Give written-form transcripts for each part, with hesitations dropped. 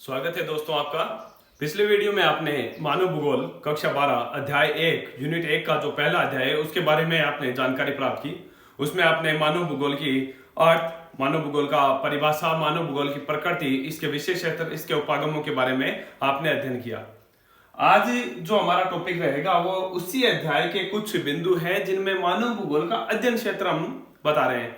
स्वागत है दोस्तों आपका। पिछले वीडियो में आपने मानव भूगोल कक्षा 12 अध्याय 1 यूनिट 1 का जो पहला अध्याय है उसके बारे में आपने जानकारी प्राप्त की। उसमें आपने मानव भूगोल की अर्थ, मानव भूगोल का परिभाषा, मानव भूगोल की प्रकृति, इसके विशेष क्षेत्र, इसके उपागमों के बारे में आपने अध्ययन किया। आज जो हमारा टॉपिक रहेगा वो उसी अध्याय के कुछ बिंदु हैं जिनमें मानव भूगोल का अध्ययन क्षेत्र हम बता रहे हैं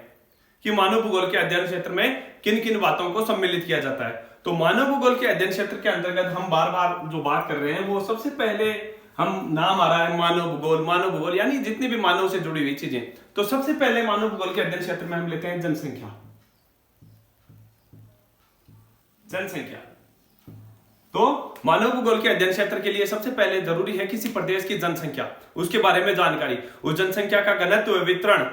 कि मानव भूगोल के अध्ययन क्षेत्र में किन किन बातों को सम्मिलित किया जाता है। तो मानव भूगोल के अध्ययन क्षेत्र के अंतर्गत हम बार बार जो बात कर रहे हैं वो सबसे पहले हम नाम आ रहा है मानव भूगोल यानी जितनी भी मानव से जुड़ी हुई चीजें। तो सबसे पहले मानव भूगोल के अध्ययन क्षेत्र में हम लेते हैं जनसंख्या। तो मानव भूगोल के अध्ययन क्षेत्र के लिए सबसे पहले जरूरी है किसी प्रदेश की जनसंख्या, उसके बारे में जानकारी, उस जनसंख्या का घनत्व, वितरण,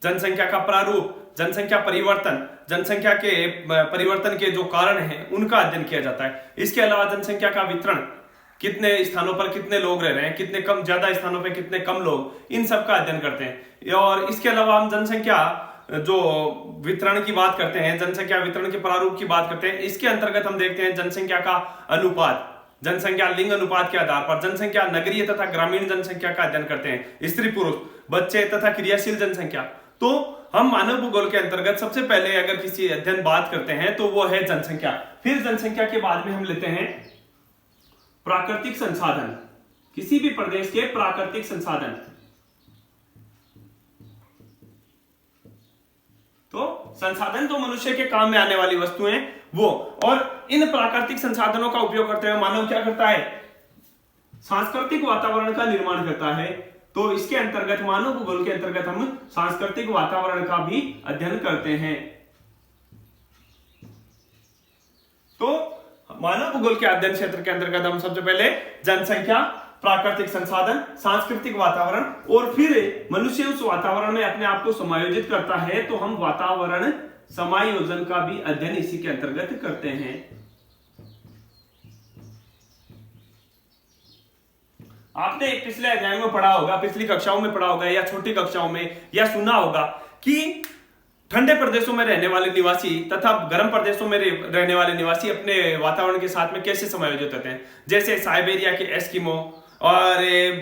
जनसंख्या का प्रारूप, जनसंख्या परिवर्तन, जनसंख्या के परिवर्तन के जो कारण हैं उनका अध्ययन किया जाता है। इसके अलावा जनसंख्या का वितरण, कितने स्थानों पर कितने लोग रह रहे हैं, कितने कम ज्यादा स्थानों पर कितने कम लोग, इन सब का अध्ययन करते हैं। और इसके अलावा हम जनसंख्या जो वितरण की बात करते हैं, जनसंख्या वितरण के प्रारूप की बात करते हैं। इसके अंतर्गत हम देखते हैं जनसंख्या का अनुपात, जनसंख्या लिंग अनुपात के आधार पर, जनसंख्या नगरीय तथा ग्रामीण जनसंख्या का अध्ययन करते हैं, स्त्री पुरुष, बच्चे तथा क्रियाशील जनसंख्या। तो हम मानव भूगोल के अंतर्गत सबसे पहले अगर किसी अध्ययन बात करते हैं तो वो है जनसंख्या। फिर जनसंख्या के बाद में हम लेते हैं प्राकृतिक संसाधन, किसी भी प्रदेश के प्राकृतिक संसाधन। तो संसाधन तो मनुष्य के काम में आने वाली वस्तुएं वो, और इन प्राकृतिक संसाधनों का उपयोग करते हुए मानव क्या करता है, सांस्कृतिक वातावरण का निर्माण करता है। तो इसके अंतर्गत मानव भूगोल के अंतर्गत हम सांस्कृतिक वातावरण का भी अध्ययन करते हैं। तो मानव भूगोल के अध्ययन क्षेत्र के अंतर्गत हम सबसे पहले जनसंख्या, प्राकृतिक संसाधन, सांस्कृतिक वातावरण और फिर मनुष्य उस वातावरण में अपने आप को समायोजित करता है, तो हम वातावरण समायोजन का भी अध्ययन इसी के अंतर्गत करते हैं। आपने पिछले अध्याय में पढ़ा होगा, पिछली कक्षाओं में पढ़ा होगा या छोटी कक्षाओं में या सुना होगा कि ठंडे प्रदेशों में रहने वाले निवासी तथा गर्म प्रदेशों में रहने वाले निवासी अपने वातावरण के साथ में कैसे समायोजित होते हैं। जैसे साइबेरिया के एस्किमो और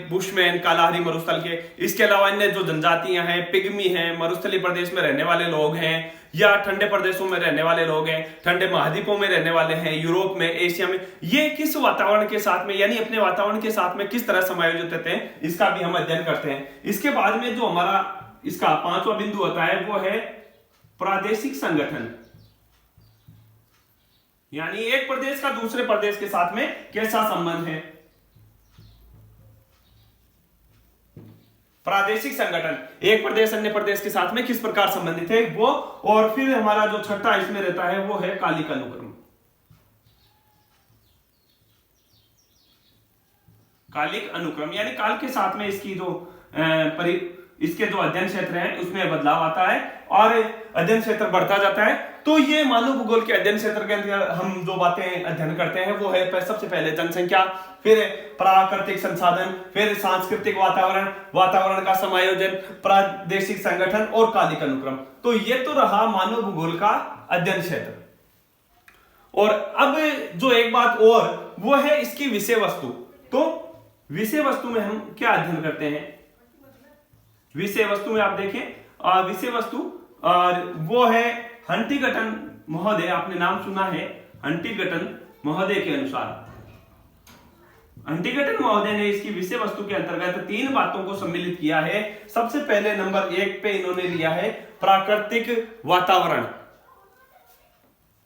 बुशमैन, कालाहारी मरुस्थल के, इसके अलावा अन्य जो जनजातियां हैं, पिग्मी हैं, मरुस्थलीय प्रदेश में रहने वाले लोग हैं या ठंडे प्रदेशों में रहने वाले लोग हैं, ठंडे महाद्वीपों में रहने वाले हैं, यूरोप में, एशिया में, ये किस वातावरण के साथ में यानी अपने वातावरण के साथ में किस तरह समायोजित होते हैं, इसका भी हम अध्ययन करते हैं। इसके बाद में जो हमारा इसका पांचवा बिंदु होता है वो है प्रादेशिक संगठन, यानी एक प्रदेश का दूसरे प्रदेश के साथ में कैसा संबंध है। प्रादेशिक संगठन, एक प्रदेश अन्य प्रदेश के साथ में किस प्रकार संबंधित है वो। और फिर हमारा जो छठा इसमें रहता है वो है कालिक अनुक्रम। कालिक अनुक्रम यानी काल के साथ में इसकी जो इसके जो अध्ययन क्षेत्र है उसमें बदलाव आता है और अध्ययन क्षेत्र बढ़ता जाता है। तो ये मानव भूगोल के अध्ययन क्षेत्र के अंदर हम जो बातें अध्ययन करते हैं वो है सबसे पहले जनसंख्या, फिर प्राकृतिक संसाधन, फिर सांस्कृतिक वातावरण, वातावरण का समायोजन, प्रादेशिक संगठन और कालिक अनुक्रम। तो ये तो रहा मानव भूगोल का अध्ययन क्षेत्र। और अब जो एक बात और वो है इसकी विषय वस्तु। तो विषय वस्तु में हम क्या अध्ययन करते हैं, विषय वस्तु में आप देखें विषय वस्तु वो है हंटिंगटन महोदय, आपने नाम सुना है, हंटिंगटन महोदय के अनुसार हंटिंगटन महोदय ने इसकी विषय वस्तु के अंतर्गत तीन बातों को सम्मिलित किया है। सबसे पहले नंबर 1 पे इन्होंने लिया है प्राकृतिक वातावरण।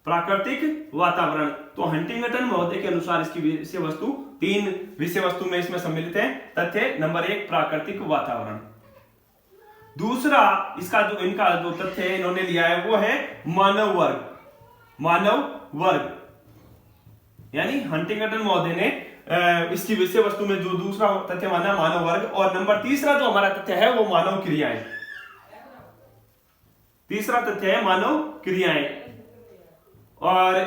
प्राकृतिक वातावरण, तो हंटिंगटन महोदय के अनुसार इसकी विषय वस्तु, तीन विषय वस्तु में इसमें सम्मिलित है। तथ्य नंबर 1 प्राकृतिक वातावरण। दूसरा इसका जो इनका जो तथ्य है इन्होंने लिया है वो है मानव वर्ग। मानव वर्ग यानी हंटिंगटन महोदय ने इसकी विषय वस्तु में जो दूसरा तथ्य माना मानव वर्ग। और नंबर तीसरा जो हमारा तथ्य है वो मानव क्रियाएं। तीसरा तथ्य है मानव क्रियाएं। और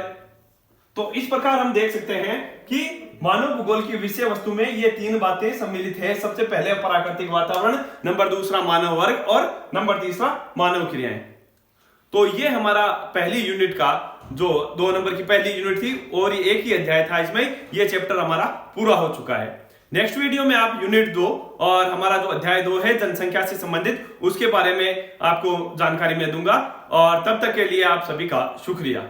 तो इस प्रकार हम देख सकते हैं कि मानव भूगोल की विषय वस्तु में ये तीन बातें सम्मिलित है। सबसे पहले प्राकृतिक वातावरण, नंबर दूसरा मानव वर्ग और नंबर तीसरा मानव क्रियाएं। तो ये हमारा पहली यूनिट का जो 2 नंबर की पहली यूनिट थी और एक ही अध्याय था इसमें, ये चैप्टर हमारा पूरा हो चुका है। नेक्स्ट वीडियो में आप यूनिट 2 और हमारा जो अध्याय 2 है जनसंख्या से संबंधित, उसके बारे में आपको जानकारी मैं दूंगा। और तब तक के लिए आप सभी का शुक्रिया।